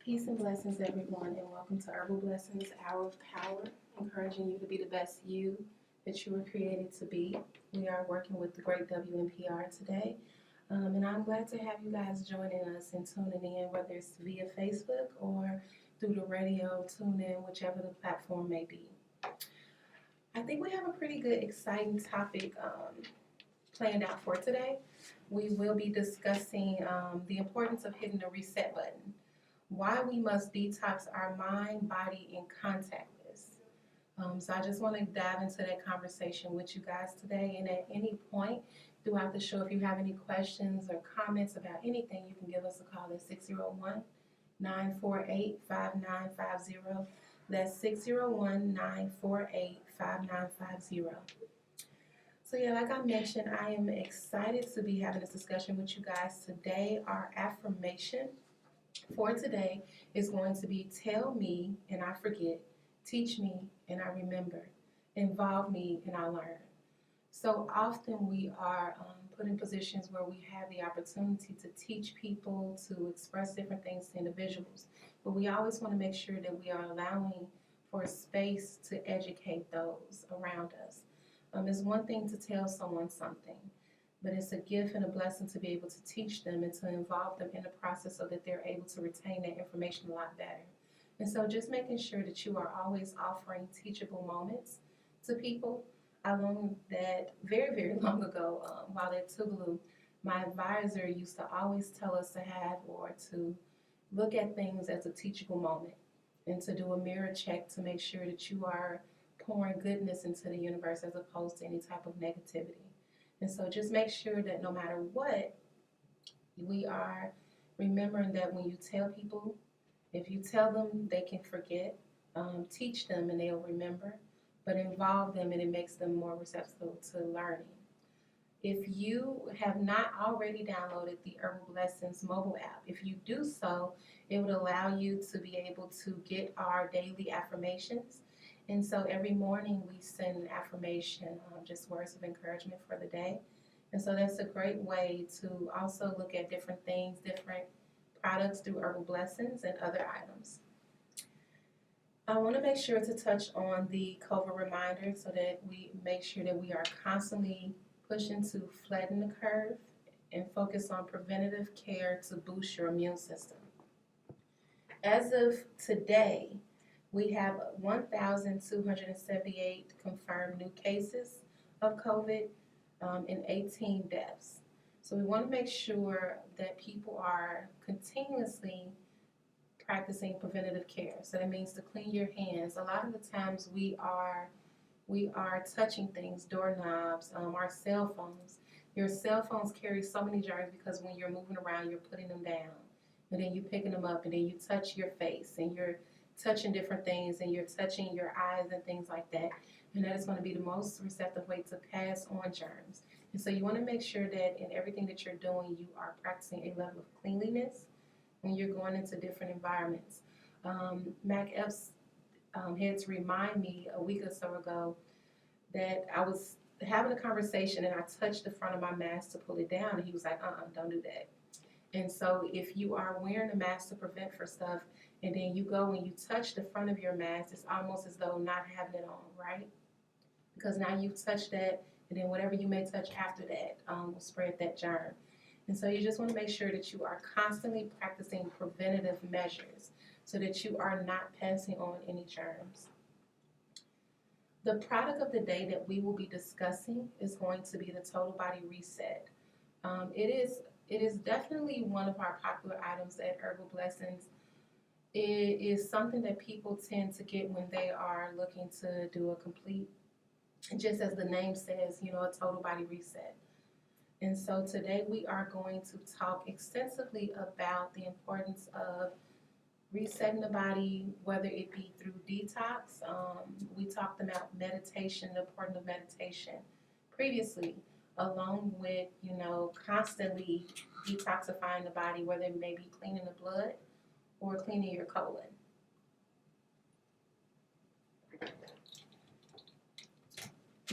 Peace and blessings, everyone, and welcome to Herbal Blessings Hour of Power, encouraging you to be the best you that you were created to be. We are working with the great WNPR today, and I'm glad to have you guys joining us and tuning in, whether it's via Facebook or through the radio, tune in, whichever the platform may be. I think we have a pretty good, exciting topic planned out for today. We will be discussing the importance of hitting the reset button, why we must detox our mind, body, and contact list. So I just want to dive into that conversation with you guys today. And at any point throughout the show, if you have any questions or comments about anything, you can give us a call at 601-948-5950. That's 601-948-5950. So yeah, like I mentioned, I am excited to be having this discussion with you guys today. Our affirmation for today is going to be tell me and I forget, teach me and I remember, involve me and I learn. So often we are put in positions where we have the opportunity to teach people, to express different things to individuals, but we always want to make sure that we are allowing for space to educate those around us. It's one thing to tell someone something, but it's a gift and a blessing to be able to teach them and to involve them in the process so that they're able to retain that information a lot better. And so just making sure that you are always offering teachable moments to people. I learned that very, very long ago while at Tougaloo, my advisor used to always tell us to have or to look at things as a teachable moment and to do a mirror check to make sure that you are pouring goodness into the universe as opposed to any type of negativity. And so just make sure that no matter what, we are remembering that when you tell people, if you tell them, they can forget, teach them and they'll remember, but involve them and it makes them more receptive to learning. If you have not already downloaded the Herbal Blessings mobile app, if you do so, it would allow you to be able to get our daily affirmations. And so every morning we send an affirmation, just words of encouragement for the day. And so that's a great way to also look at different things, different products through Herbal Blessings and other items. I want to make sure to touch on the COVID reminder so that we make sure that we are constantly pushing to flatten the curve and focus on preventative care to boost your immune system. As of today, we have 1,278 confirmed new cases of COVID and 18 deaths. So we want to make sure that people are continuously practicing preventative care. So that means to clean your hands. A lot of the times we are touching things, doorknobs, our cell phones. Your cell phones carry so many germs because when you're moving around, you're putting them down. And then you're picking them up and then you touch your face and you're touching different things and you're touching your eyes and things like that. And that is going to be the most receptive way to pass on germs. And so you want to make sure that in everything that you're doing, you are practicing a level of cleanliness when you're going into different environments. Mac Epps had to remind me a week or so ago that I was having a conversation and I touched the front of my mask to pull it down. And he was like, don't do that. And so if you are wearing a mask to prevent for stuff, and then you go and you touch the front of your mask, it's almost as though not having it on, right? Because now you've touched that, and then whatever you may touch after that will spread that germ. And so you just want to make sure that you are constantly practicing preventative measures so that you are not passing on any germs. The product of the day that we will be discussing is going to be the Total Body Reset. It is definitely one of our popular items at Herbal Blessings. It is something that people tend to get when they are looking to do a complete, just as the name says, a total body reset. And so today we are going to talk extensively about the importance of resetting the body, whether it be through detox. We talked about meditation, the importance of meditation previously, along with, constantly detoxifying the body, whether it may be cleaning the blood or cleaning your colon.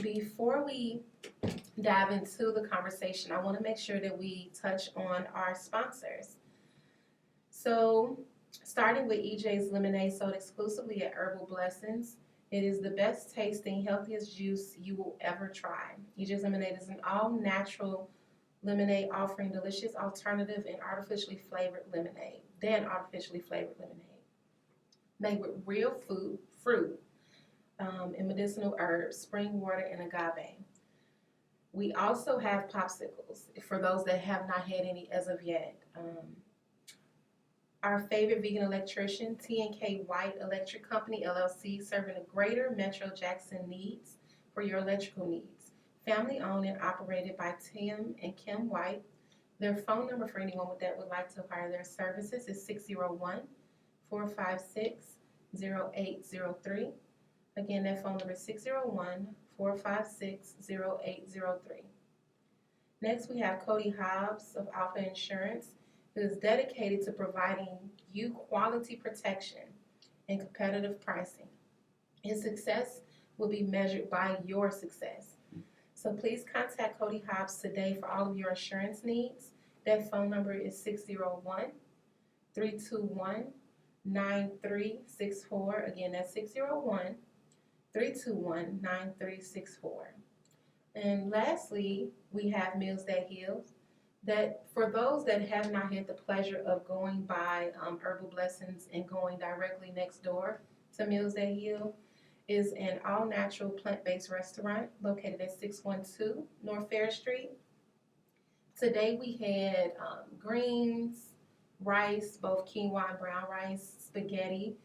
Before we dive into the conversation, I want to make sure that we touch on our sponsors. So Starting with EJ's lemonade sold exclusively at Herbal Blessings. It is the best tasting, healthiest juice you will ever try. EJ's lemonade is an all-natural lemonade offering delicious alternative and artificially flavored lemonade. Made with real fruit, and medicinal herbs, spring water, and agave. We also have popsicles for those that have not had any as of yet. Our favorite vegan electrician, T&K White Electric Company, LLC, serving the greater Metro Jackson needs for your electrical needs. Family owned and operated by Tim and Kim White. Their phone number for anyone that would like to acquire their services is 601-456-0803. Again, that phone number is 601-456-0803. Next, we have Cody Hobbs of Alpha Insurance, who is dedicated to providing you quality protection and competitive pricing. His success will be measured by your success. So please contact Cody Hobbs today for all of your insurance needs. That phone number is 601-321-9364. Again, that's 601-321-9364. And lastly, we have Meals That Heals. That for those that have not had the pleasure of going by Herbal Blessings and going directly next door to Meals That Heal, is an all-natural plant-based restaurant located at 612 North Fair Street. Today we had greens, rice, both quinoa and brown rice, spaghetti,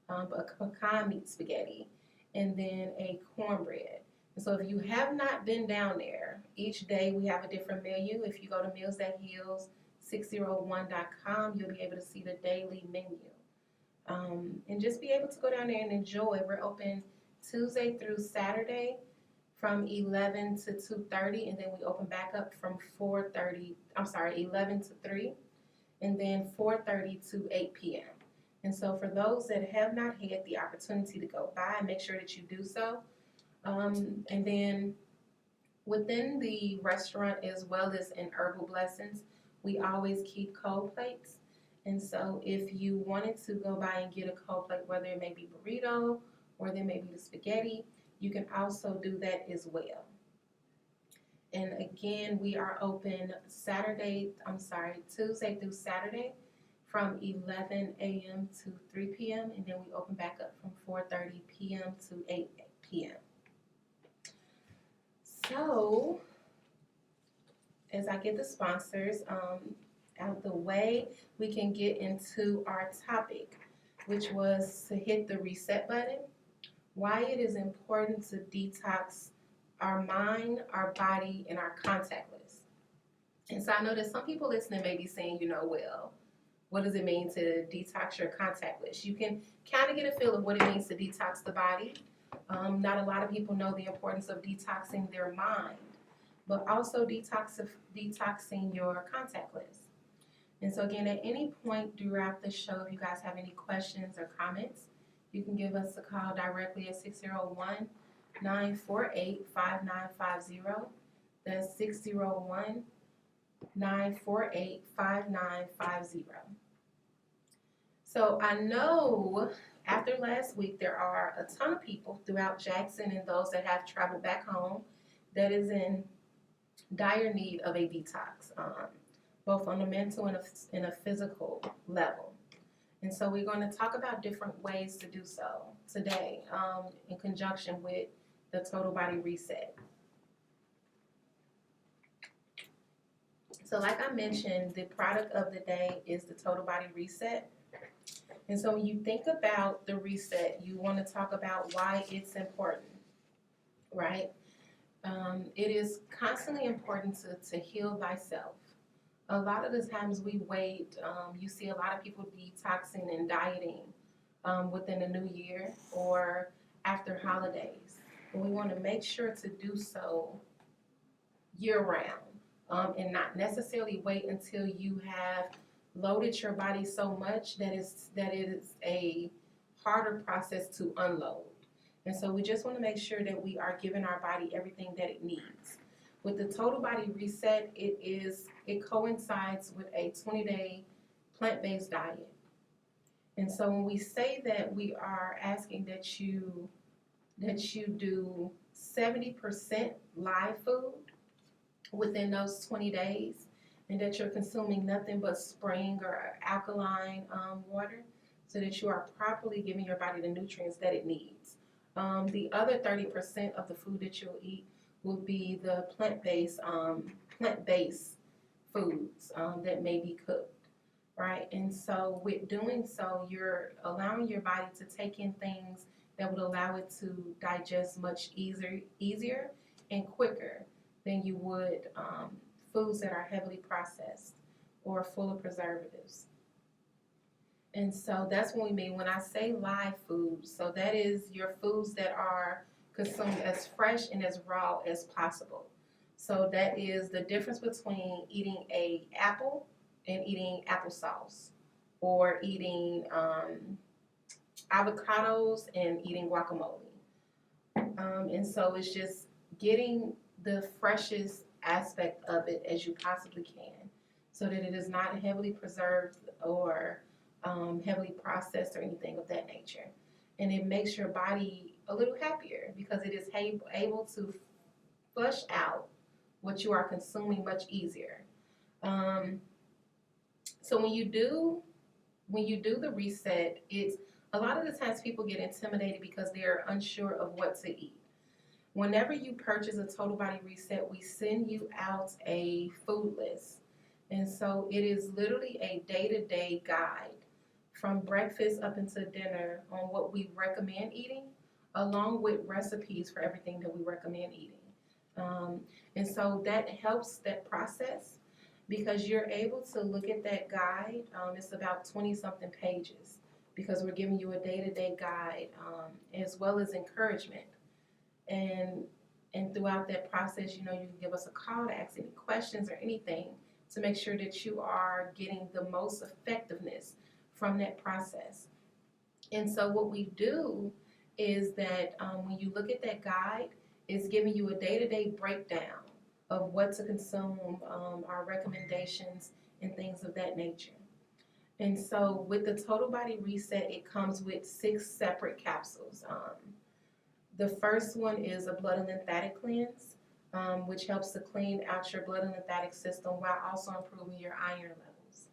a pecan meat spaghetti, and then a cornbread. So if you have not been down there, each day we have a different menu. If you go to mealsthatheals601.com, you'll be able to see the daily menu. And just be able to go down there and enjoy. We're open Tuesday through Saturday from 11 to 2:30, and then we open back up from 11 to 3, and then 4:30 to 8 p.m. And so for those that have not had the opportunity to go by, make sure that you do so. And then within the restaurant, as well as in Herbal Blessings, we always keep cold plates. And so if you wanted to go by and get a cold plate, whether it may be burrito or there may be the spaghetti, you can also do that as well. And again, we are open Tuesday through Saturday from 11 a.m. to 3 p.m. And then we open back up from 4:30 p.m. to 8 p.m. So, as I get the sponsors out of the way, we can get into our topic, which was to hit the reset button, why it is important to detox our mind, our body, and our contact list. And so I know that some people listening may be saying, well, what does it mean to detox your contact list? You can kind of get a feel of what it means to detox the body. Not a lot of people know the importance of detoxing their mind, but also detoxing your contact list. And so again, at any point throughout the show, if you guys have any questions or comments, you can give us a call directly at 601-948-5950. That's 601-948-5950. So I know after last week, there are a ton of people throughout Jackson and those that have traveled back home that is in dire need of a detox, both on a mental and a physical level. And so we're going to talk about different ways to do so today in conjunction with the Total Body Reset. So like I mentioned, the product of the day is the Total Body Reset. And so when you think about the reset, you want to talk about why it's important, right? It is constantly important to heal thyself. A lot of the times we wait. You see a lot of people detoxing and dieting within the new year or after holidays. And we want to make sure to do so year-round and not necessarily wait until you have loaded your body so much that it is a harder process to unload. And so we just want to make sure that we are giving our body everything that it needs. With the Total Body Reset, it coincides with a 20-day plant-based diet. And so when we say that, we are asking that you do 70% live food within those 20 days, and that you're consuming nothing but spring or alkaline water, so that you are properly giving your body the nutrients that it needs. The other 30% of the food that you'll eat will be the plant-based foods that may be cooked, right? And so with doing so, you're allowing your body to take in things that would allow it to digest much easier and quicker than you would foods that are heavily processed or full of preservatives. And so that's what we mean when I say live foods. So that is your foods that are consumed as fresh and as raw as possible. So that is the difference between eating an apple and eating applesauce, or eating avocados and eating guacamole. And so it's just getting the freshest aspect of it as you possibly can, so that it is not heavily preserved or heavily processed or anything of that nature. And it makes your body a little happier because it is able to flush out what you are consuming much easier. So when you do the reset, it's a lot of the times people get intimidated because they're unsure of what to eat. Whenever you purchase a total body reset, we send you out a food list. And so it is literally a day-to-day guide from breakfast up into dinner on what we recommend eating, along with recipes for everything that we recommend eating. And so that helps that process because you're able to look at that guide. It's about 20-something pages because we're giving you a day-to-day guide as well as encouragement. And throughout that process, you can give us a call to ask any questions or anything to make sure that you are getting the most effectiveness from that process. And so what we do is that when you look at that guide, it's giving you a day-to-day breakdown of what to consume, our recommendations, and things of that nature. And so with the Total Body Reset, it comes with 6 separate capsules. The first one is a blood and lymphatic cleanse, which helps to clean out your blood and lymphatic system while also improving your iron levels.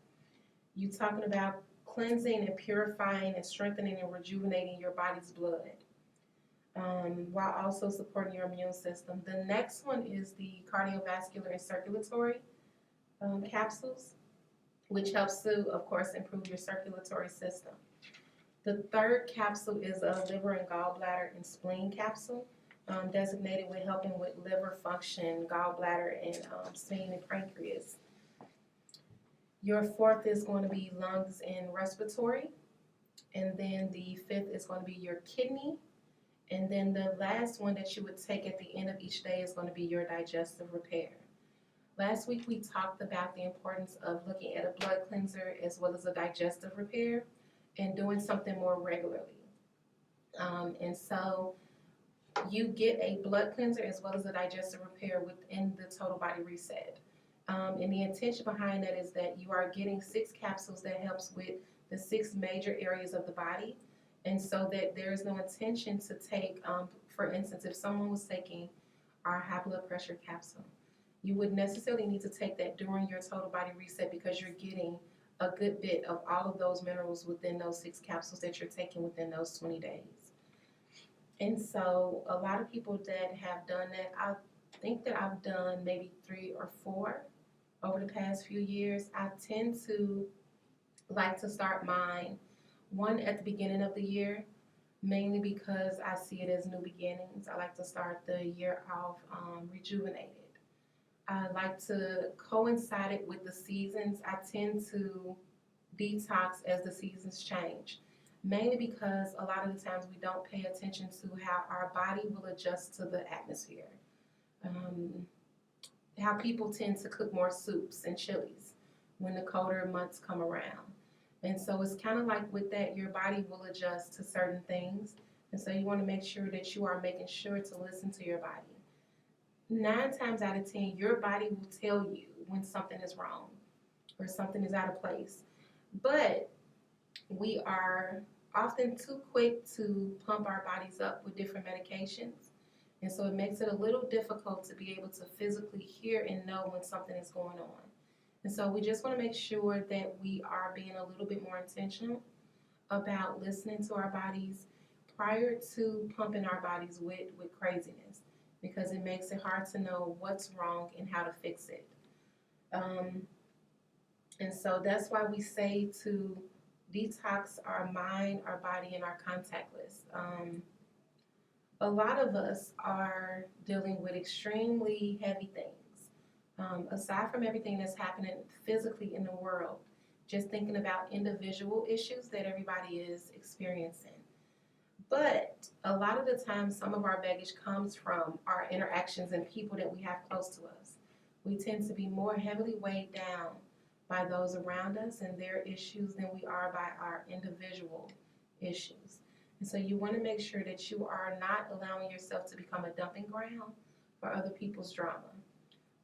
You're talking about cleansing and purifying and strengthening and rejuvenating your body's blood, while also supporting your immune system. The next one is the cardiovascular and circulatory capsules, which helps to, of course, improve your circulatory system. The third capsule is a liver and gallbladder and spleen capsule, designated with helping with liver function, gallbladder, and spleen and pancreas. Your fourth is going to be lungs and respiratory. And then the fifth is going to be your kidney. And then the last one that you would take at the end of each day is going to be your digestive repair. Last week we talked about the importance of looking at a blood cleanser as well as a digestive repair and doing something more regularly. And so you get a blood cleanser as well as a digestive repair within the Total Body Reset. And the intention behind that is that you are getting 6 capsules that helps with the 6 major areas of the body. And so that there is no intention to take, for instance, if someone was taking our high blood pressure capsule, you wouldn't necessarily need to take that during your Total Body Reset because you're getting a good bit of all of those minerals within those 6 capsules that you're taking within those 20 days. And so a lot of people that have done that, I think that I've done maybe 3 or 4 over the past few years. I tend to like to start mine one at the beginning of the year, mainly because I see it as new beginnings. I like to start the year off rejuvenated. I like to coincide it with the seasons. I tend to detox as the seasons change, mainly because a lot of the times we don't pay attention to how our body will adjust to the atmosphere. How people tend to cook more soups and chilies when the colder months come around. And so it's kind of like with that, your body will adjust to certain things. And so you want to make sure that you are making sure to listen to your body. 9 times out of 10, your body will tell you when something is wrong or something is out of place. But we are often too quick to pump our bodies up with different medications. And so it makes it a little difficult to be able to physically hear and know when something is going on. And so we just want to make sure that we are being a little bit more intentional about listening to our bodies prior to pumping our bodies with craziness, because it makes it hard to know what's wrong and how to fix it. And so that's why we say to detox our mind, our body, and our contact list. A lot of us are dealing with extremely heavy things. Aside from everything that's happening physically in the world, just thinking about individual issues that everybody is experiencing. But a lot of the time, some of our baggage comes from our interactions and people that we have close to us. We tend to be more heavily weighed down by those around us and their issues than we are by our individual issues. And so you want to make sure that you are not allowing yourself to become a dumping ground for other people's drama.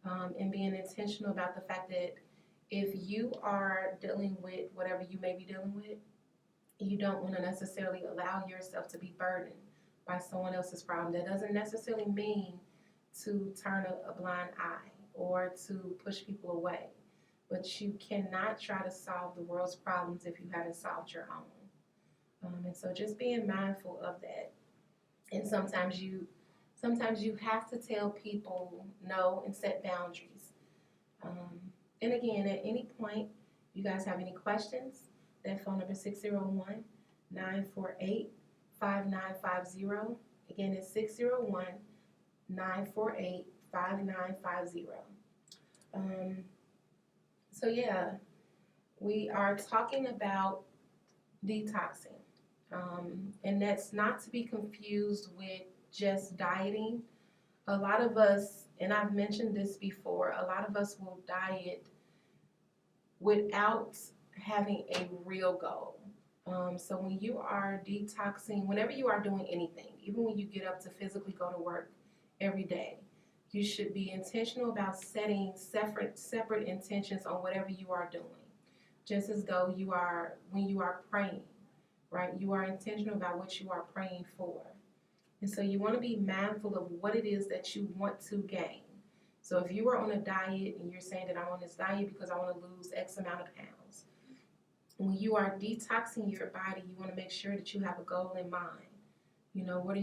And being intentional about the fact that if you are dealing with whatever you may be dealing with, you don't want to necessarily allow yourself to be burdened by someone else's problem. That doesn't necessarily mean to turn a blind eye or to push people away. But you cannot try to solve the world's problems if you haven't solved your own. And so just being mindful of that. And sometimes you have to tell people no and set boundaries. And again, at any point, you guys have any questions, that phone number is 601-948-5950. Again, it's 601-948-5950. So yeah, we are talking about detoxing. And that's not to be confused with just dieting. A lot of us, and I've mentioned this before, a lot of us will diet without having a real goal. So when you are detoxing, whenever you are doing anything, even when you get up to physically go to work every day, you should be intentional about setting separate intentions on whatever you are doing. Just as though you are, when you are praying, right? You are intentional about what you are praying for. And so you want to be mindful of what it is that you want to gain. So if you are on a diet and you're saying that I'm on this diet because I want to lose X amount of pounds, when you are detoxing your body, you want to make sure that you have a goal in mind. You know, what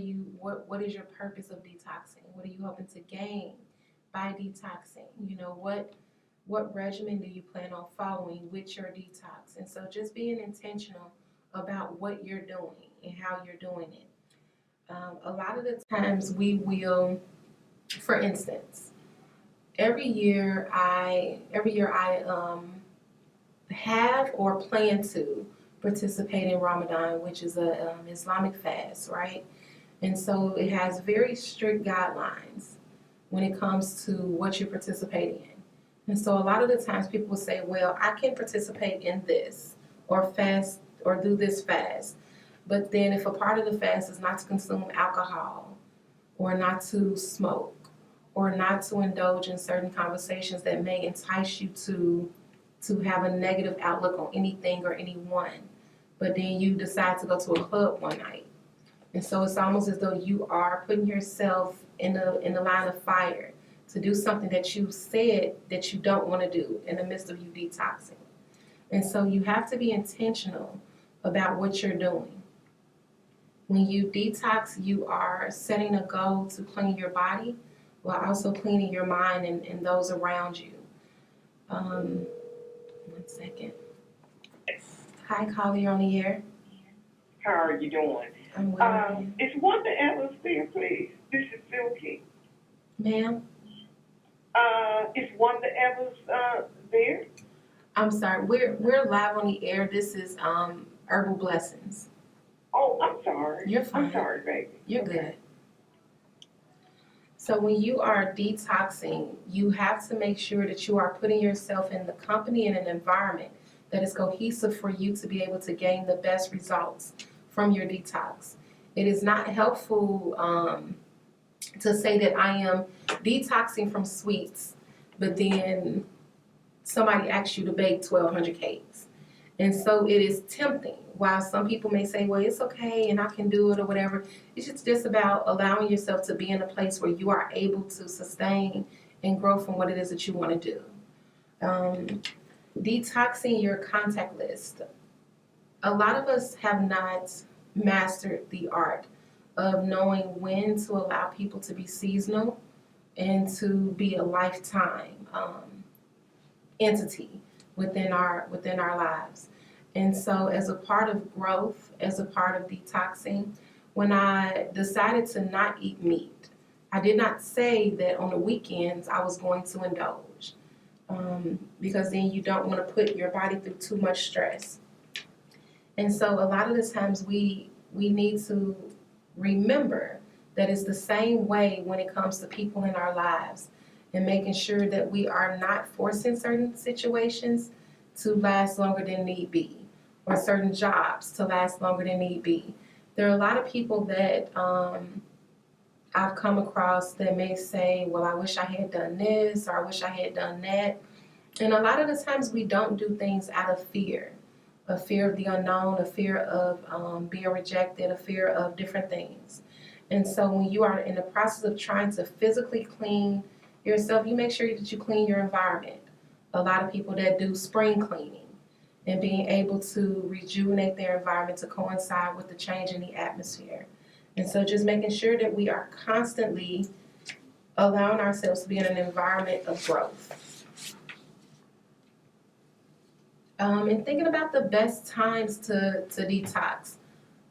is your purpose of detoxing? What are you hoping to gain by detoxing? You know, what regimen do you plan on following with your detox? And so just being intentional about what you're doing and how you're doing it. A lot of the times we will, for instance, every year I have or plan to participate in Ramadan, which is a Islamic fast, right? And so it has very strict guidelines when it comes to what you're participating in. And so a lot of the times people will say, well, I can participate in this or fast or do this fast. But then if a part of the fast is not to consume alcohol or not to smoke or not to indulge in certain conversations that may entice you to have a negative outlook on anything or anyone, but then you decide to go to a club one night. And so it's almost as though you are putting yourself in the line of fire to do something that you said that you don't want to do in the midst of you detoxing. And so you have to be intentional about what you're doing. When you detox, you are setting a goal to clean your body while also cleaning your mind and those around you. 1 second. Hi, Cody, you're on the air. How are you doing? I'm well. Is Wanda Evans there, please? This is Silky. Ma'am? Is Wanda Evans there? I'm sorry. We're live on the air. This is Herbal Blessings. Oh, I'm sorry. You're fine. I'm sorry, baby. You're good. So when you are detoxing, you have to make sure that you are putting yourself in the company and an environment that is cohesive for you to be able to gain the best results from your detox. It is not helpful to say that I am detoxing from sweets, but then somebody asks you to bake 1,200 cakes. And so it is tempting. While some people may say, well, it's okay and I can do it or whatever, it's just about allowing yourself to be in a place where you are able to sustain and grow from what it is that you want to do. Detoxing your contact list. A lot of us have not mastered the art of knowing when to allow people to be seasonal and to be a lifetime entity within our lives. And so as a part of growth, as a part of detoxing, when I decided to not eat meat, I did not say that on the weekends I was going to indulge, because then you don't want to put your body through too much stress. And so a lot of the times we need to remember that it's the same way when it comes to people in our lives, and making sure that we are not forcing certain situations to last longer than need be, or certain jobs to last longer than need be. There are a lot of people that I've come across that may say, well, I wish I had done this, or I wish I had done that. And a lot of the times we don't do things out of fear of the unknown, a fear of being rejected, a fear of different things. And so when you are in the process of trying to physically clean yourself, you make sure that you clean your environment. A lot of people that do spring cleaning and being able to rejuvenate their environment to coincide with the change in the atmosphere. And so just making sure that we are constantly allowing ourselves to be in an environment of growth. And thinking about the best times to detox.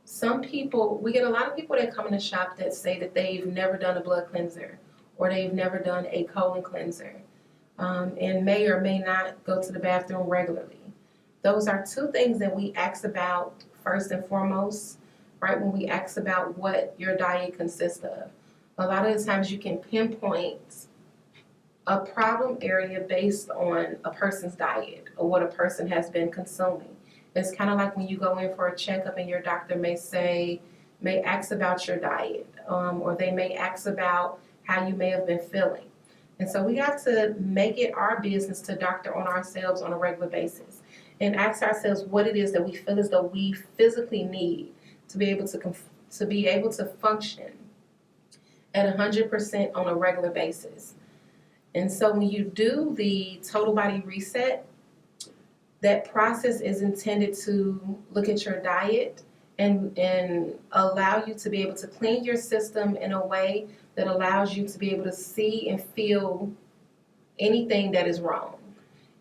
Some people, we get a lot of people that come in the shop that say that they've never done a blood cleanser, or they've never done a colon cleanser, and may or may not go to the bathroom regularly. Those are two things that we ask about first and foremost, right, when we ask about what your diet consists of. A lot of the times you can pinpoint a problem area based on a person's diet or what a person has been consuming. It's kind of like when you go in for a checkup and your doctor may ask about your diet, or they may ask about how you may have been feeling. And so we have to make it our business to doctor on ourselves on a regular basis and ask ourselves what it is that we feel as though we physically need to be able to function at 100% on a regular basis. And so when you do the total body reset, that process is intended to look at your diet and allow you to be able to clean your system in a way that allows you to be able to see and feel anything that is wrong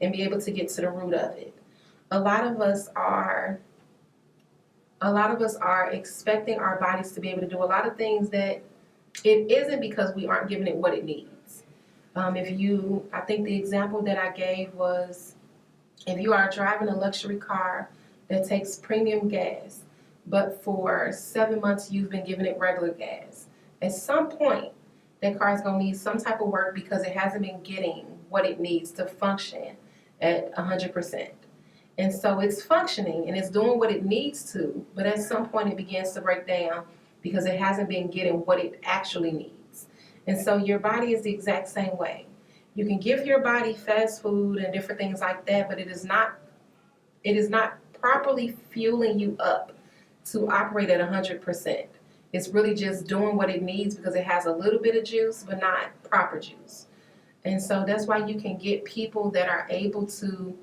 and be able to get to the root of it. A lot of us are expecting our bodies to be able to do a lot of things that it isn't, because we aren't giving it what it needs. I think the example that I gave was, if you are driving a luxury car that takes premium gas, but for 7 months you've been giving it regular gas, at some point that car is going to need some type of work because it hasn't been getting what it needs to function at 100%. And so it's functioning and it's doing what it needs to, but at some point it begins to break down because it hasn't been getting what it actually needs. And so your body is the exact same way. You can give your body fast food and different things like that, but it is not properly fueling you up to operate at 100%. It's really just doing what it needs because it has a little bit of juice, but not proper juice. And so that's why you can get people that are able to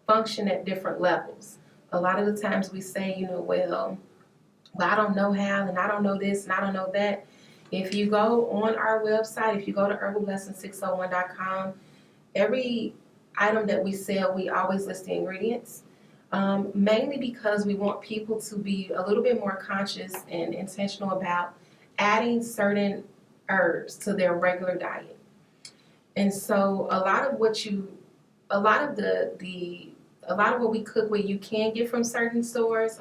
function at different levels. A lot of the times we say, well, I don't know how, and I don't know this, and I don't know that. If you go on our website, if you go to herbalblessing601.com, every item that we sell, we always list the ingredients, mainly because we want people to be a little bit more conscious and intentional about adding certain herbs to their regular diet. And so a lot of what we cook with, you can get from certain stores.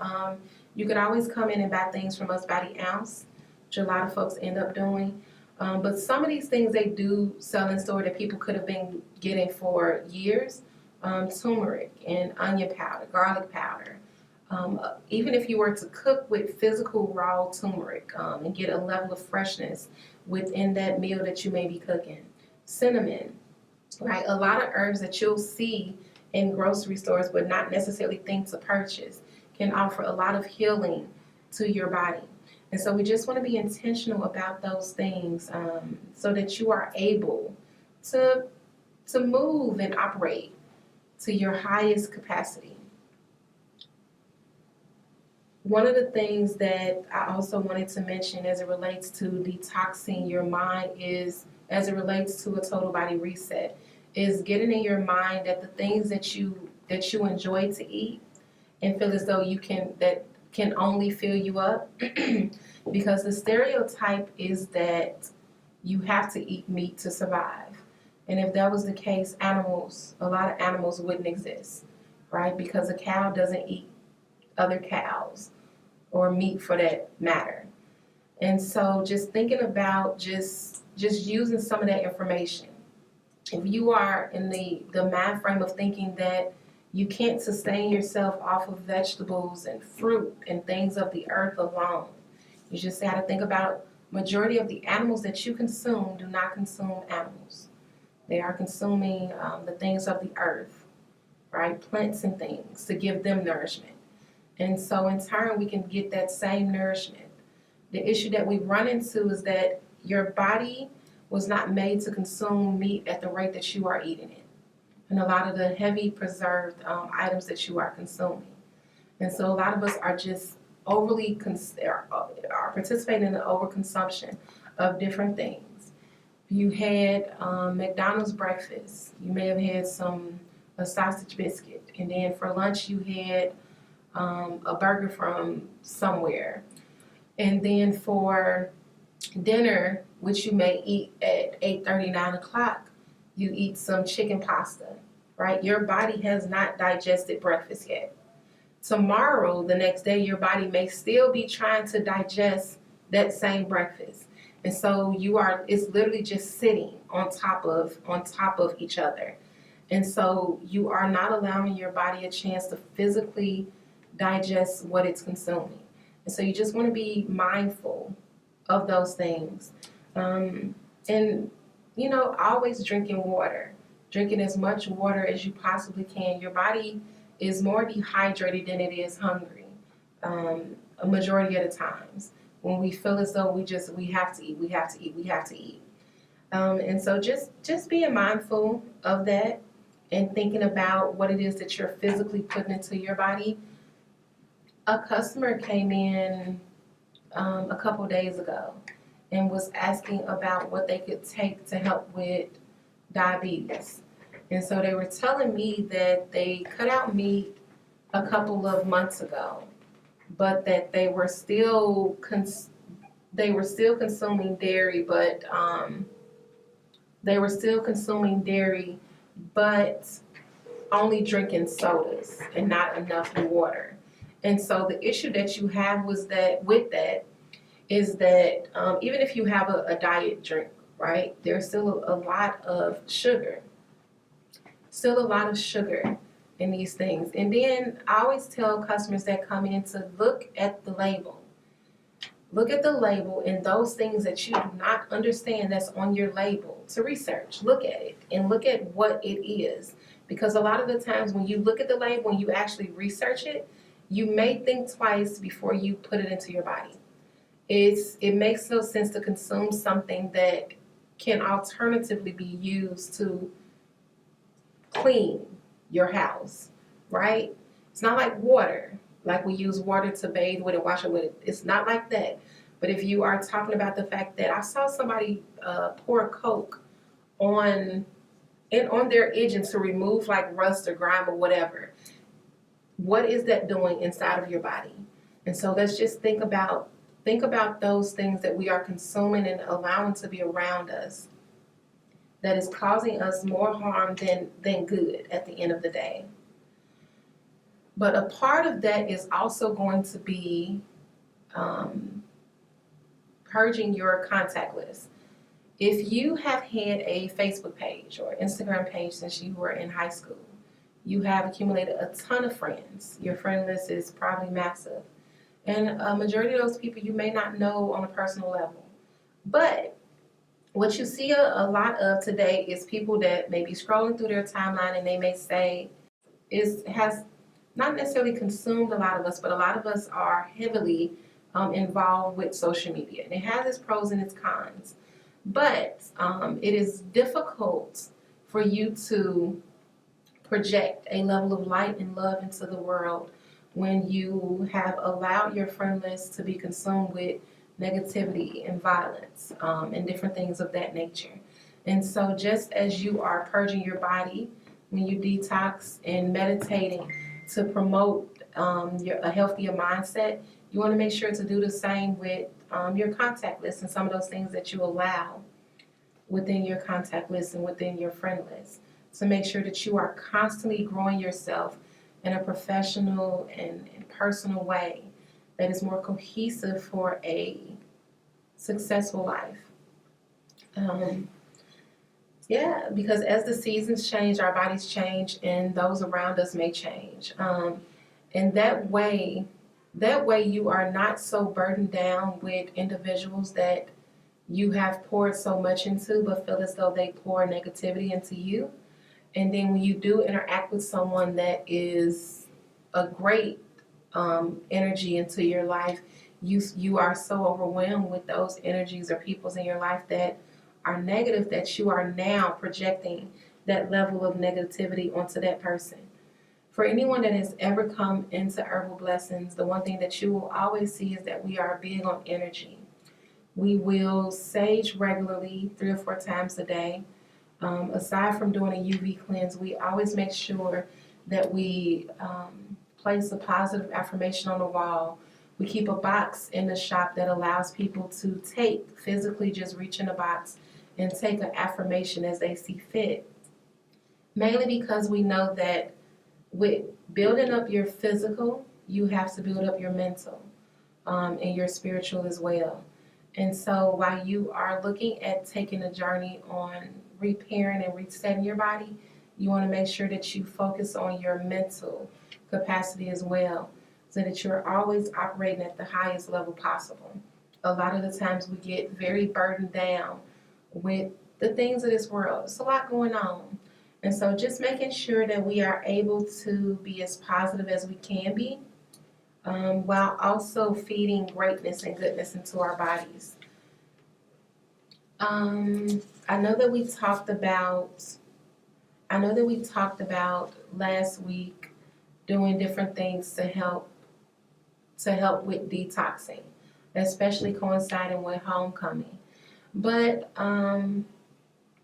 You can always come in and buy things from us by the ounce, which a lot of folks end up doing. But some of these things they do sell in store that people could have been getting for years. Turmeric and onion powder, garlic powder. Even if you were to cook with physical raw turmeric and get a level of freshness within that meal that you may be cooking. Cinnamon, right? A lot of herbs that you'll see in grocery stores, but not necessarily things to purchase, can offer a lot of healing to your body. And so we just want to be intentional about those things, so that you are able to move and operate to your highest capacity. One of the things that I also wanted to mention as it relates to detoxing your mind is, as it relates to a total body reset, is getting in your mind that the things that you enjoy to eat and feel as though that can only fill you up, because the stereotype is that you have to eat meat to survive. And if that was the case, a lot of animals wouldn't exist, right? Because a cow doesn't eat other cows, or meat for that matter. And so just thinking about just using some of that information. If you are in the mind frame of thinking that you can't sustain yourself off of vegetables and fruit and things of the earth alone, you just got to think about majority of the animals that you consume do not consume animals. They are consuming the things of the earth, right? Plants and things to give them nourishment. And so in turn, we can get that same nourishment. The issue that we run into is that your body was not made to consume meat at the rate that you are eating it, and a lot of the heavy preserved items that you are consuming. And so a lot of us are just are participating in the overconsumption of different things. You had McDonald's breakfast. You may have had a sausage biscuit, and then for lunch you had a burger from somewhere, and then for dinner, which you may eat at 8:30, 9 o'clock, you eat some chicken pasta, right? Your body has not digested breakfast yet. Tomorrow, the next day, your body may still be trying to digest that same breakfast. And so it's literally just sitting on top of each other. And so you are not allowing your body a chance to physically digest what it's consuming. And so you just want to be mindful of those things. And, always drinking water. Drinking as much water as you possibly can. Your body is more dehydrated than it is hungry, a majority of the times. When we feel as though we have to eat. And so just being mindful of that and thinking about what it is that you're physically putting into your body. A customer came in a couple days ago and was asking about what they could take to help with diabetes. And so they were telling me that they cut out meat a couple of months ago, but that they were still consuming dairy, but only drinking sodas and not enough water. And so the issue that you have is that even if you have a diet drink, right, there's still a lot of sugar. In these things. And then I always tell customers that come in to look at the label. Look at the label and those things that you do not understand that's on your label to research. Look at it and look at what it is. Because a lot of the times when you look at the label and you actually research it, you may think twice before you put it into your body. It makes no sense to consume something that can alternatively be used to clean your house, right? It's not like water, like we use water to bathe with and wash it with. It's not like that. But if you are talking about the fact that I saw somebody pour Coke on their engine to remove like rust or grime or whatever, what is that doing inside of your body? And so let's just think about those things that we are consuming and allowing to be around us that is causing us more harm than good at the end of the day. But a part of that is also going to be purging your contact list. If you have had a Facebook page or Instagram page since you were in high school, you have accumulated a ton of friends. Your friend list is probably massive. And a majority of those people you may not know on a personal level. But what you see a lot of today is people that may be scrolling through their timeline and they may say, has not necessarily consumed a lot of us, but a lot of us are heavily involved with social media. And it has its pros and its cons. But it is difficult for you to project a level of light and love into the world when you have allowed your friend list to be consumed with negativity and violence and different things of that nature. And so just as you are purging your body when you detox and meditating to promote a healthier mindset, you want to make sure to do the same with your contact list and some of those things that you allow within your contact list and within your friend list. So make sure that you are constantly growing yourself in a professional and personal way that is more cohesive for a successful life. Because as the seasons change, our bodies change, and those around us may change. And that way you are not so burdened down with individuals that you have poured so much into, but feel as though they pour negativity into you. And then when you do interact with someone that is a great energy into your life, you are so overwhelmed with those energies or peoples in your life that are negative that you are now projecting that level of negativity onto that person. For anyone that has ever come into Herbal Blessings, the one thing that you will always see is that we are big on energy. We will sage regularly 3 or 4 times a day. Aside from doing a UV cleanse, we always make sure that we place a positive affirmation on the wall. We keep a box in the shop that allows people to physically just reach in the box and take an affirmation as they see fit. Mainly because we know that with building up your physical, you have to build up your mental and your spiritual as well. And so while you are looking at taking a journey on repairing and resetting your body, you want to make sure that you focus on your mental capacity as well, so that you're always operating at the highest level possible. A lot of the times we get very burdened down with the things of this world. There's a lot going on. And so just making sure that we are able to be as positive as we can be, while also feeding greatness and goodness into our bodies. I know that we talked about last week doing different things to help with detoxing, especially coinciding with homecoming. But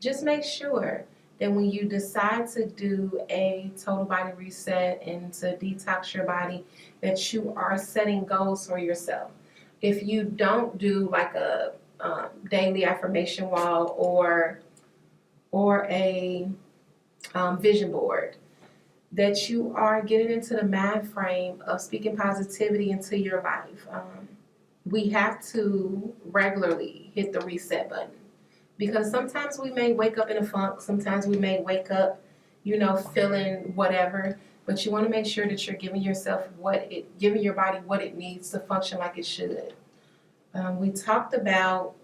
just make sure that when you decide to do a total body reset and to detox your body, that you are setting goals for yourself. If you don't do like a daily affirmation wall or a vision board, that you are getting into the mind frame of speaking positivity into your life. We have to regularly hit the reset button, because sometimes we may wake up in a funk, sometimes we may wake up, feeling whatever, but you want to make sure that you're giving your body what it needs to function like it should. We talked about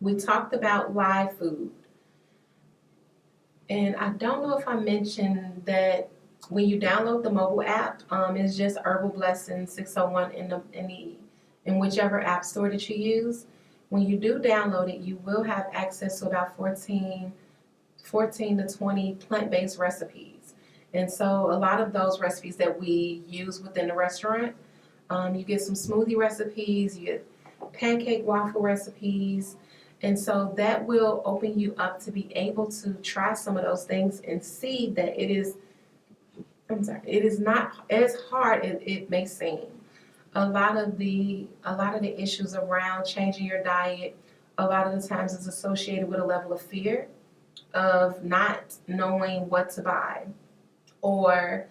live food. And I don't know if I mentioned that when you download the mobile app, it's just Herbal Blessings 601 in whichever app store that you use. When you do download it, you will have access to about 14 to 20 plant-based recipes. And so a lot of those recipes that we use within the restaurant, you get some smoothie recipes, you get pancake waffle recipes. And so that will open you up to be able to try some of those things and see that it is not as hard as it may seem. A lot of the issues around changing your diet, a lot of the times is associated with a level of fear of not knowing what to buy, or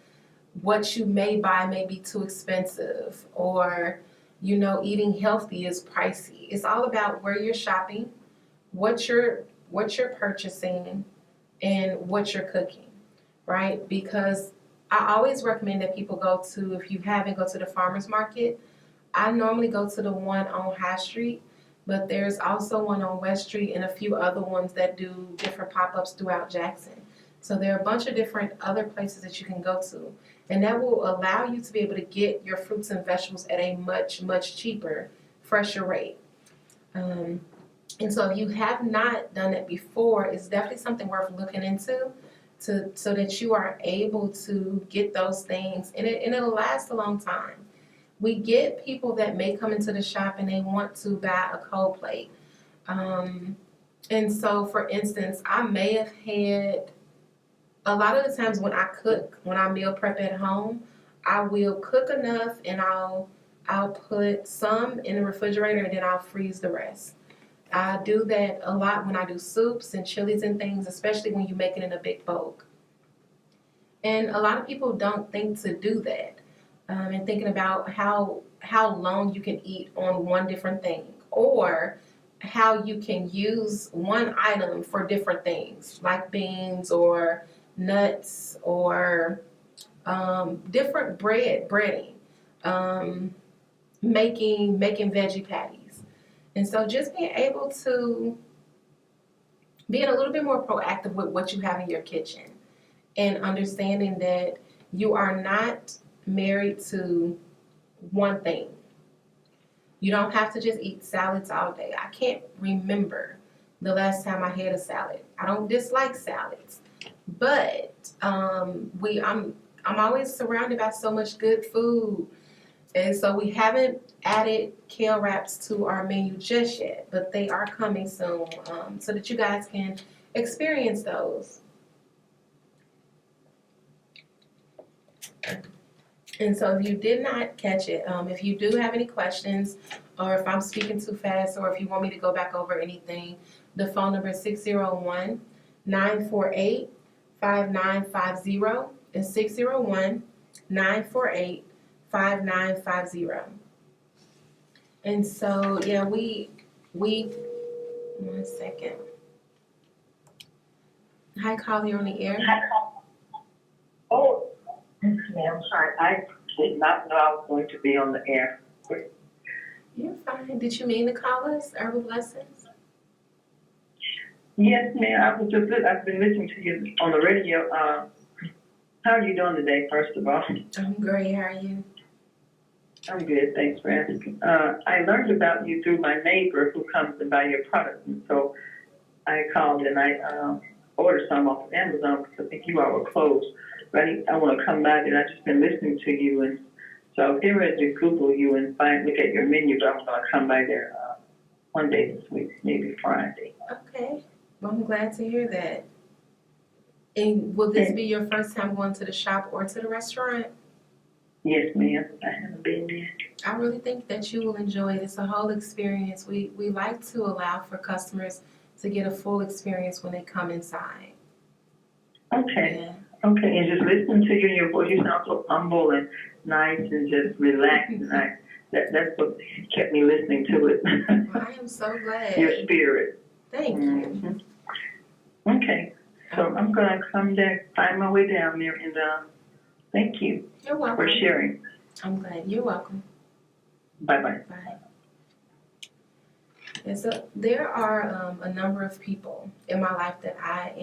what you may buy may be too expensive, or eating healthy is pricey. It's all about where you're shopping, what you're purchasing, and what you're cooking, right? Because I always recommend that people if you haven't, go to the farmer's market. I normally go to the one on High Street, but there's also one on West Street and a few other ones that do different pop-ups throughout Jackson. So there are a bunch of different other places that you can go to, and that will allow you to be able to get your fruits and vegetables at a much, much cheaper, fresher rate. And so if you have not done it before, it's definitely something worth looking into so that you are able to get those things, and it'll last a long time. We get people that may come into the shop and they want to buy a cold plate. And so, for instance, I may have had, a lot of the times when I meal prep at home, I will cook enough and I'll put some in the refrigerator and then I'll freeze the rest. I do that a lot when I do soups and chilies and things, especially when you make it in a big bulk. And a lot of people don't think to do that, and thinking about how long you can eat on one different thing, or how you can use one item for different things, like beans or nuts or different breading, making veggie patties. And so just being able to being a little bit more proactive with what you have in your kitchen, and understanding that you are not married to one thing. You don't have to just eat salads all day. I can't remember the last time I had a salad. I don't dislike salads, but I'm always surrounded by so much good food, and so we haven't added kale wraps to our menu just yet, but they are coming soon, so that you guys can experience those. And so if you did not catch it, if you do have any questions, or if I'm speaking too fast, or if you want me to go back over anything, the phone number is 601-948-5950. It's 601-948-5950. And so, yeah, we, 1 second. Hi, Cody, on the air. Oh, I'm sorry. I did not know I was going to be on the air. You're fine. Did you mean to call us, Herbal Blessings? Yes, ma'am. I've been listening to you on the radio. How are you doing today, first of all? I'm great. How are you? I'm good. Thanks for asking. I learned about you through my neighbor who comes to buy your products. And so I called and I ordered some off of Amazon because I think you all were closed. But I want to come by there. I've just been listening to you. And so I was getting ready to Google you and look at your menu, but I'm going to come by there one day this week, maybe Friday. Okay. Well, I'm glad to hear that. And will this be your first time going to the shop or to the restaurant? Yes, ma'am. I haven't been there. I really think that you will enjoy it. It's a whole experience. We like to allow for customers to get a full experience when they come inside. Okay. Yeah. Okay, and just listening to you and your voice, you sound so humble and nice and just relaxed. And that's what kept me listening to it. Well, I am so glad. Your spirit. Thank you. Okay, so I'm going to come there, find my way down there, and thank you You're welcome. for sharing. I'm glad. You're welcome. Bye-bye. Bye. And so there are a number of people in my life that I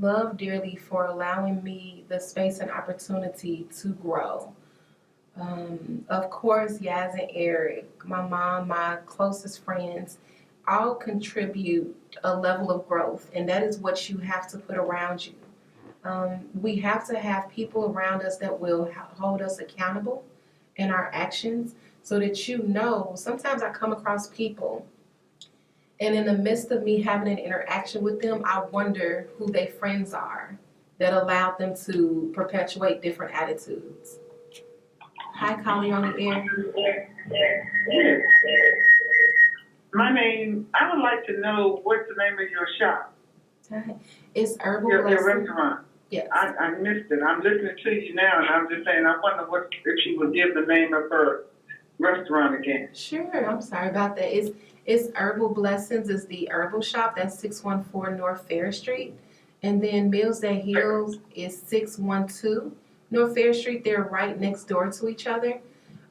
love dearly for allowing me the space and opportunity to grow. Of course, Yaz and Eric, my mom, my closest friends, all contribute a level of growth, and that is what you have to put around you. We have to have people around us that will hold us accountable in our actions, so that sometimes I come across people, and in the midst of me having an interaction with them, I wonder who their friends are that allowed them to perpetuate different attitudes. Hi, Cody, on the air. My name, I would like to know what's the name of your shop? It's Herbal. Your restaurant. Yes. I missed it. I'm listening to you now, and I'm just saying, I wonder if she would give the name of her restaurant again. Sure. I'm sorry about that. It's Herbal Blessings is the herbal shop. That's 614 North Fair Street. And then Meals That Heals is 612 North Fair Street. They're right next door to each other.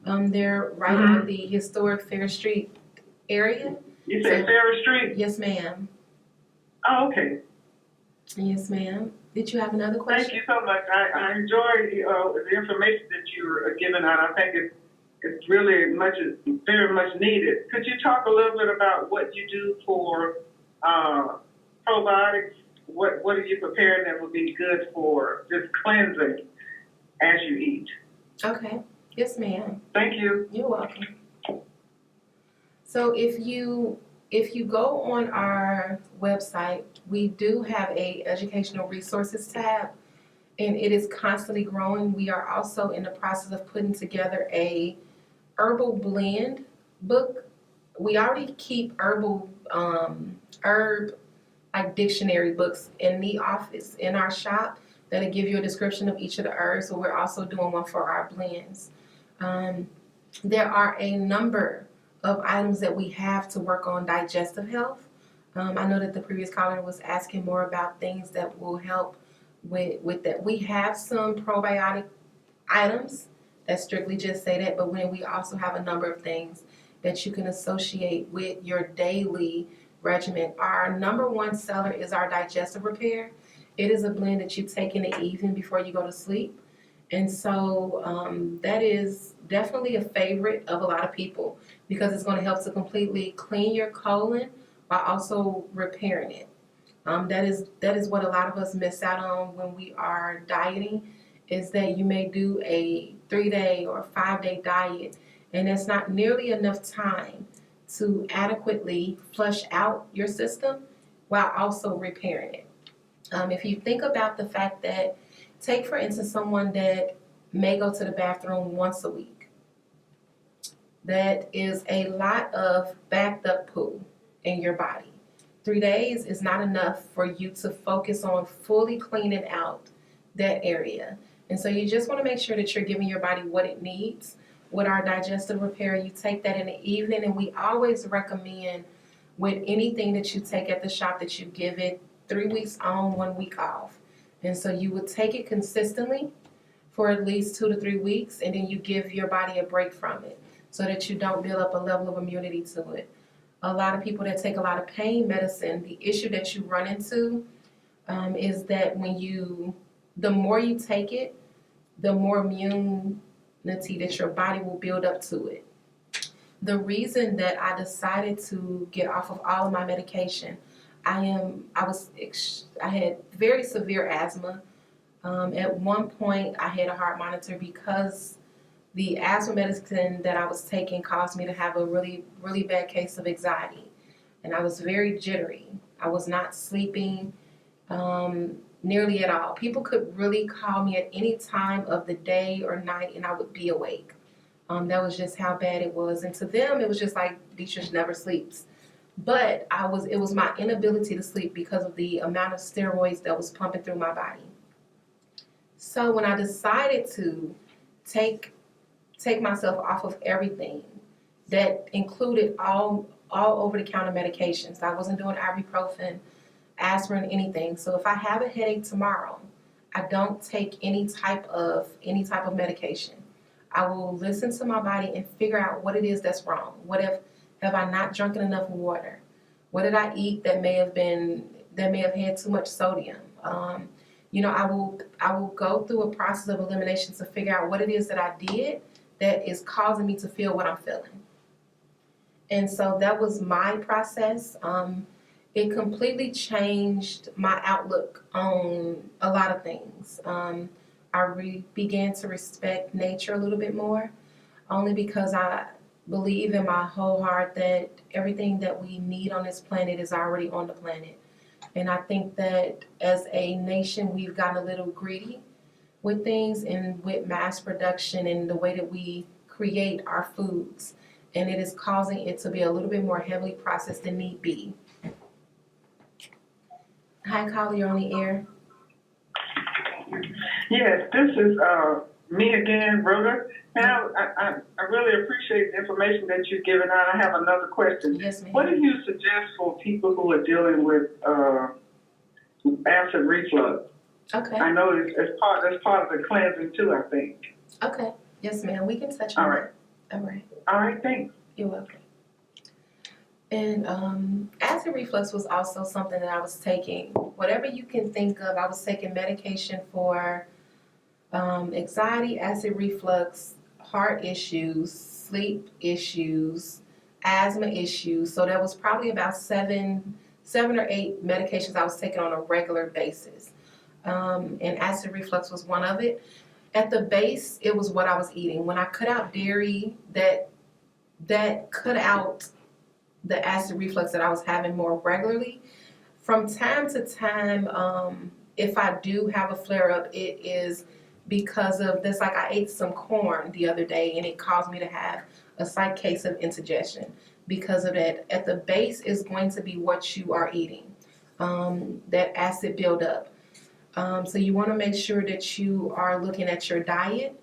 They're right on the historic Fair Street area. You said Fair Street? Yes, ma'am. Oh, okay. Yes, ma'am. Did you have another question? Thank you so much. I enjoy the information that you're giving out. I think it's really very much needed. Could you talk a little bit about what you do for probiotics? What are you preparing that would be good for just cleansing as you eat? Okay. Yes, ma'am. Thank you. You're welcome. So if you go on our website, we do have a educational resources tab, and it is constantly growing. We are also in the process of putting together a herbal blend book. We already keep herbal herb like dictionary books in the office in our shop that'll give you a description of each of the herbs. So we're also doing one for our blends. There are a number of items that we have to work on digestive health. I know that the previous caller was asking more about things that will help with that. We have some probiotic items that strictly just say that, but when we also have a number of things that you can associate with your daily regimen. Our number one seller is our Digestive Repair. It is a blend that you take in the evening before you go to sleep. And so that is definitely a favorite of a lot of people because it's going to help to completely clean your colon while also repairing it. That is what a lot of us miss out on when we are dieting, is that you may do a 3-day or 5-day diet, and it's not nearly enough time to adequately flush out your system while also repairing it. If you think about the fact that, take for instance someone that may go to the bathroom once a week. That is a lot of backed up poo in your body. 3 days is not enough for you to focus on fully cleaning out that area. And so you just want to make sure that you're giving your body what it needs. With our Digestive Repair, you take that in the evening, and we always recommend with anything that you take at the shop that you give it 3 weeks on, 1 week off. And so you would take it consistently for at least 2 to 3 weeks, and then you give your body a break from it so that you don't build up a level of immunity to it. A lot of people that take a lot of pain medicine, the issue that you run into is that the more you take it, the more immunity that your body will build up to it. The reason that I decided to get off of all of my medication, I had very severe asthma. At one point, I had a heart monitor because the asthma medicine that I was taking caused me to have a really, really bad case of anxiety. And I was very jittery. I was not sleeping nearly at all. People could really call me at any time of the day or night and I would be awake. That was just how bad it was. And to them, it was just like, Deisha never sleeps. But it was my inability to sleep because of the amount of steroids that was pumping through my body. So when I decided to take myself off of everything, that included all over-the-counter medications. I wasn't doing ibuprofen, aspirin, anything. So if I have a headache tomorrow, I don't take any type of medication. I will listen to my body and figure out what it is that's wrong. Have I not drunken enough water? What did I eat that may have had too much sodium? I will go through a process of elimination to figure out what it is that I did that is causing me to feel what I'm feeling. And so that was my process. It completely changed my outlook on a lot of things. I began to respect nature a little bit more, only because I believe in my whole heart that everything that we need on this planet is already on the planet. And I think that as a nation, we've gotten a little greedy with things and with mass production and the way that we create our foods. And it is causing it to be a little bit more heavily processed than need be. Hi, caller, you're on the air. Yes, this is me again, Rhoda. Now, I really appreciate the information that you've given out. I have another question. Yes, ma'am. What do you suggest for people who are dealing with acid reflux? Okay. I know that's part of the cleansing too, I think. Okay. Yes, ma'am. We can touch on All right. that. All right. All right, thanks. You're welcome. And acid reflux was also something that I was taking. Whatever you can think of, I was taking medication for anxiety, acid reflux, heart issues, sleep issues, asthma issues. So there was probably about seven or eight medications I was taking on a regular basis. And acid reflux was one of it. At the base, it was what I was eating. When I cut out dairy, that cut out the acid reflux that I was having more regularly. From time to time, if I do have a flare up, it is because of this. Like I ate some corn the other day and it caused me to have a slight case of indigestion because of that. At the base is going to be what you are eating, that acid buildup. So you want to make sure that you are looking at your diet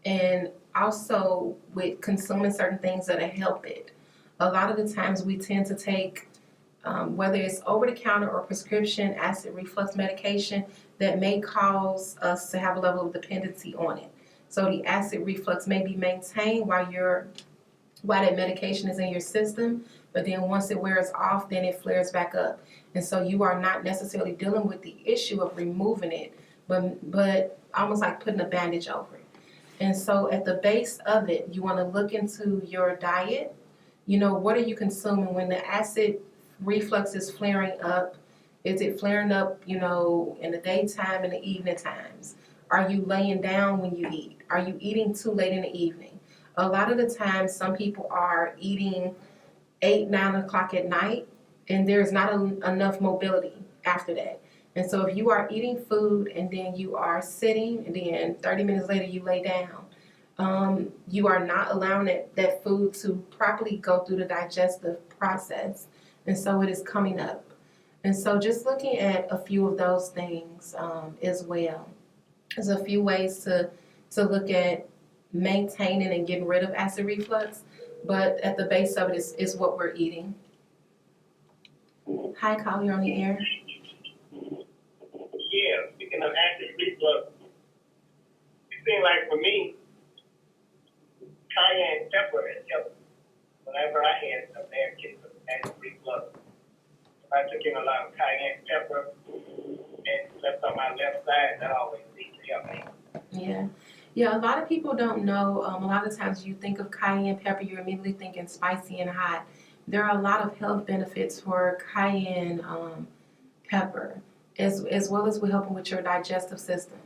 and also with consuming certain things that help it. A lot of the times we tend to take whether it's over-the-counter or prescription acid reflux medication that may cause us to have a level of dependency on it. So the acid reflux may be maintained while that medication is in your system, but then once it wears off, then it flares back up. And so you are not necessarily dealing with the issue of removing it, but almost like putting a bandage over it. And so at the base of it, you want to look into your diet. You know, what are you consuming when the acid reflux is flaring up? Is it flaring up, in the daytime and the evening times? Are you laying down when you eat? Are you eating too late in the evening? A lot of the times, some people are eating 8, 9 o'clock at night, and there's not enough mobility after that. And so if you are eating food and then you are sitting and then 30 minutes later you lay down, you are not allowing that food to properly go through the digestive process. And so it is coming up. And so just looking at a few of those things as well. There's a few ways to look at maintaining and getting rid of acid reflux, but at the base of it is what we're eating. Hi, Kyle, you're on the air. Yeah, speaking of acid reflux, it seems like for me, Cayenne Pepper has helped. Whenever I had some bad case of acid reflux, if I took in a lot of Cayenne Pepper and left on my left side, that always seemed to help me. Yeah, a lot of people don't know. A lot of times you think of cayenne pepper, you're immediately thinking spicy and hot. There are a lot of health benefits for cayenne pepper, as well as we're helping with your digestive system.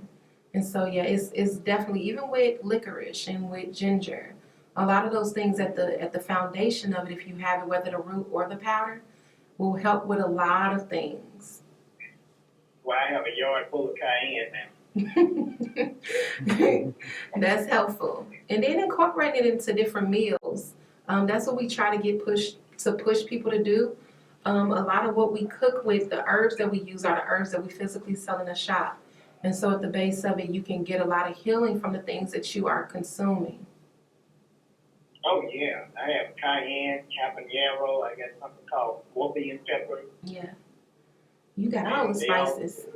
And so, yeah, it's definitely, even with licorice and with ginger, a lot of those things at the foundation of it, if you have it, whether the root or the powder, will help with a lot of things. Well, I have a yard full of cayenne now. That's helpful. And then incorporating it into different meals. That's what we try to push people to do. A lot of what we cook with, the herbs that we use are the herbs that we physically sell in the shop. And so at the base of it, you can get a lot of healing from the things that you are consuming. Oh, yeah. I have cayenne, habanero. I got something called Wolverine pepper. Yeah. You got all the spices.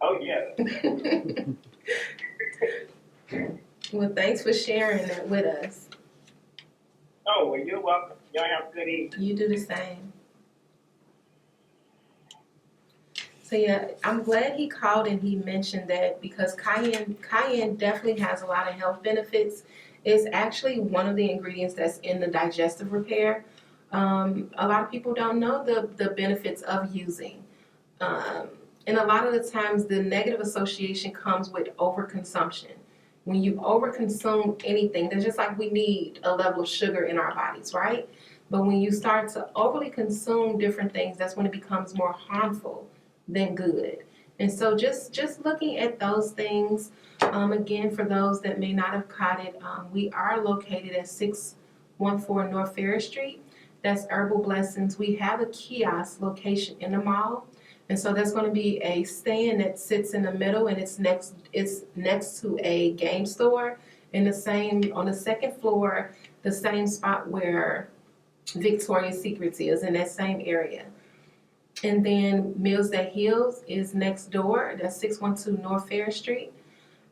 Oh, yeah. Well, thanks for sharing that with us. Oh, well, you're welcome. Y'all have a good evening. You do the same. So yeah, I'm glad he called and he mentioned that, because cayenne definitely has a lot of health benefits. It's actually one of the ingredients that's in the digestive repair. A lot of people don't know the benefits of using. And a lot of the times the negative association comes with overconsumption. When you overconsume anything, that's just like we need a level of sugar in our bodies, right? But when you start to overly consume different things, that's when it becomes more harmful than good. And so just looking at those things, again, for those that may not have caught it, we are located at 614 North Ferris Street. That's Herbal Blessings. We have a kiosk location in the mall. And so there's going to be a stand that sits in the middle, and it's next to a game store. On the second floor, the same spot where Victoria's Secrets is, in that same area. And then Meals That Heals is next door. That's 612 North Ferris Street.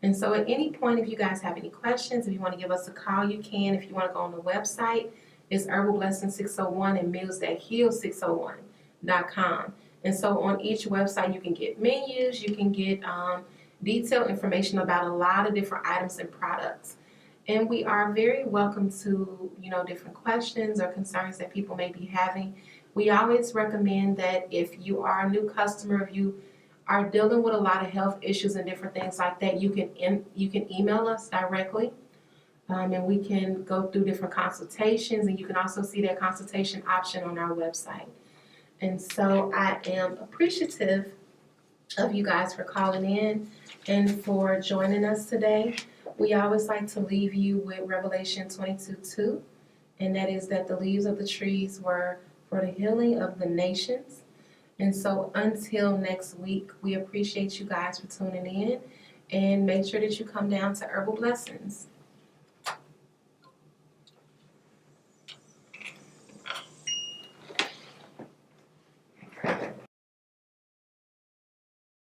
And so at any point, if you guys have any questions, if you want to give us a call, you can. If you want to go on the website, is Herbal Blessing 601 and Meals That Heal 601.com. And so on each website, you can get menus, you can get detailed information about a lot of different items and products. And we are very welcome to, different questions or concerns that people may be having. We always recommend that if you are a new customer, if you are dealing with a lot of health issues and different things like that, you can email us directly, and we can go through different consultations, and you can also see that consultation option on our website. And so I am appreciative of you guys for calling in and for joining us today. We always like to leave you with Revelation 22:2, and that is that the leaves of the trees were for the healing of the nations. And so until next week, we appreciate you guys for tuning in, and make sure that you come down to Herbal Blessings.